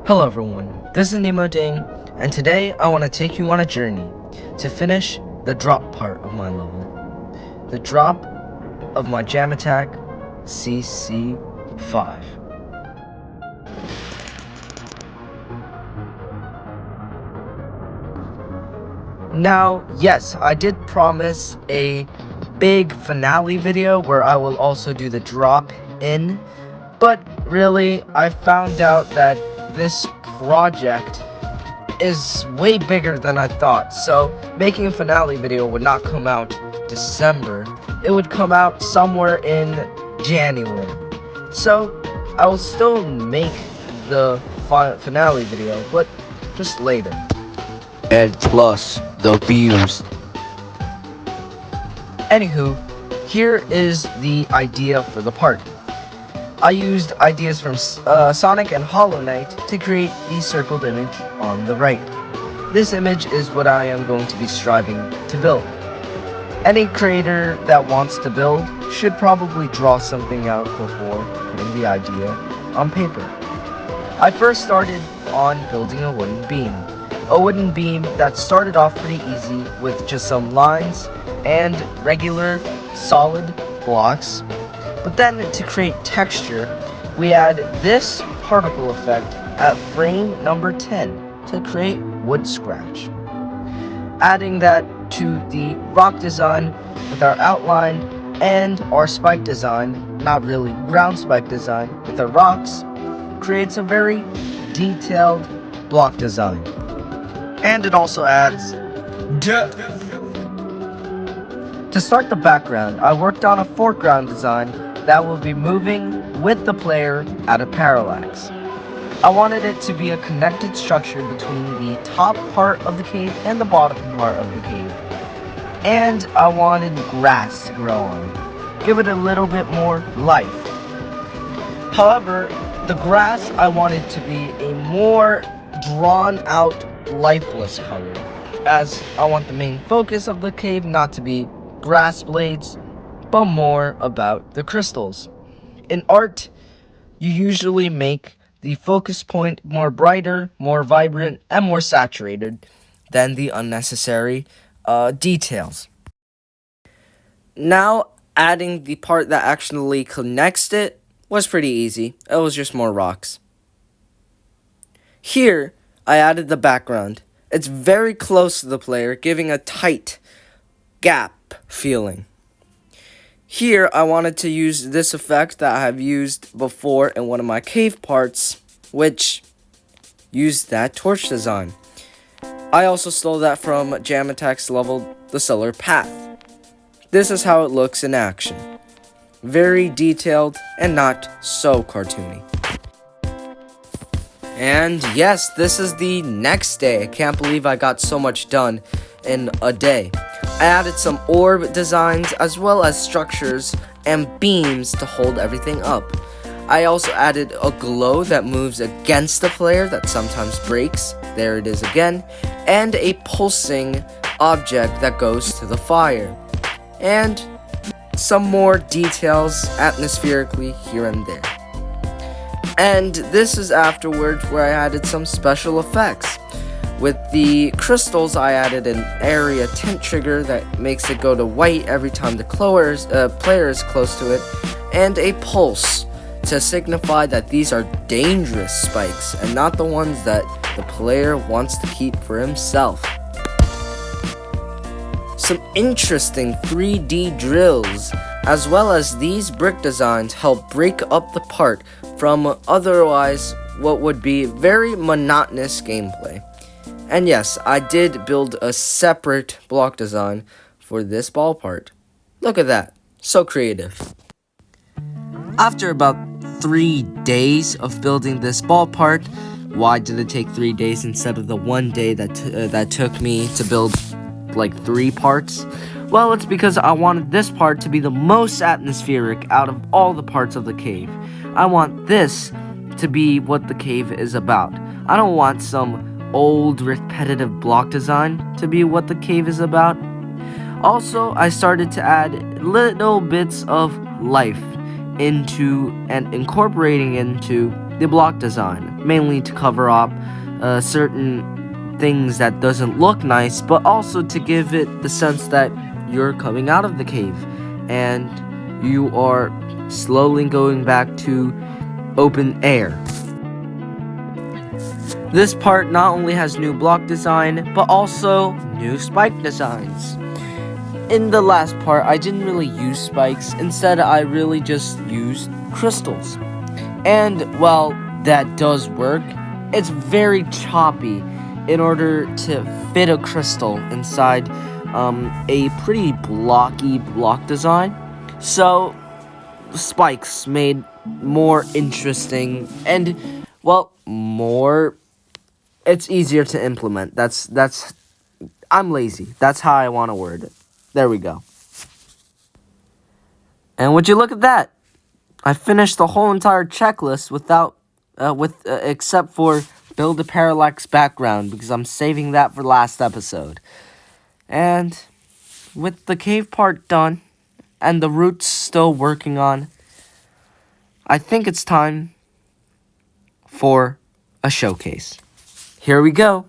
Hello everyone, this is Nemo Ding, and today I want to take you on a journey to finish the drop part of my level. The drop of my jam attack, CC5. Now, yes, I did promise a big finale video where I will also do the drop in, but really, I found out that this project is way bigger than I thought, so making a finale video would not come out December. It would come out somewhere in January. So I will still make the finale video, but just later. And plus the views. Anywho, here is the idea for the part. I used ideas from Sonic and Hollow Knight to create the circled image on the right. This image is what I am going to be striving to build. Any creator that wants to build should probably draw something out before putting the idea on paper. I first started on building a wooden beam. A wooden beam that started off pretty easy with just some lines and regular solid blocks. But then to create texture, we add this particle effect at frame number 10 to create wood scratch. Adding that to the rock design with our outline and our spike design, not really ground spike design, with our rocks, creates a very detailed block design. And it also adds depth. To start the background, I worked on a foreground design that will be moving with the player at a parallax. I wanted it to be a connected structure between the top part of the cave and the bottom part of the cave. And I wanted grass to grow on, give it a little bit more life. However, the grass I wanted to be a more drawn out, lifeless color, as I want the main focus of the cave not to be grass blades, but more about the crystals. In art, you usually make the focus point more brighter, more vibrant, and more saturated than the unnecessary details. Now, adding the part that actually connects it was pretty easy. It was just more rocks. Here, I added the background. It's very close to the player, giving a tight gap feeling. Here, I wanted to use this effect that I have used before in one of my cave parts, which used that torch design. I also stole that from Jam Attack's level, The Stellar Path. This is how it looks in action. Very detailed and not so cartoony. And yes, this is the next day. I can't believe I got so much done in a day. I added some orb designs as well as structures and beams to hold everything up. I also added a glow that moves against the player that sometimes breaks, there it is again, and a pulsing object that goes to the fire. And some more details atmospherically here and there. And this is afterwards where I added some special effects. With the crystals, I added an area tint trigger that makes it go to white every time the player is close to it, and a pulse to signify that these are dangerous spikes and not the ones that the player wants to keep for himself. Some interesting 3D drills, as well as these brick designs, help break up the part from otherwise what would be very monotonous gameplay. And yes, I did build a separate block design for this ball part. Look at that, so creative. After about 3 days of building this ball part, why did it take 3 days instead of the 1 day that took me to build like 3 parts? Well, it's because I wanted this part to be the most atmospheric out of all the parts of the cave. I want this to be what the cave is about. I don't want some old repetitive block design to be what the cave is about. Also, I started to add little bits of life into and incorporating into the block design. mainly to cover up certain things that doesn't look nice, but also to give it the sense that you're coming out of the cave and you are slowly going back to open air. This part not only has new block design, but also new spike designs. In the last part, I didn't really use spikes. Instead, I really just used crystals. And while that does work, it's very choppy in order to fit a crystal inside a pretty blocky block design. So spikes made more interesting and, well, more, it's easier to implement. I'm lazy. That's how I want to word it. There we go. And would you look at that? I finished the whole entire checklist except for build a parallax background, because I'm saving that for last episode. And with the cave part done and the roots still working on, I think it's time for a showcase. Here we go.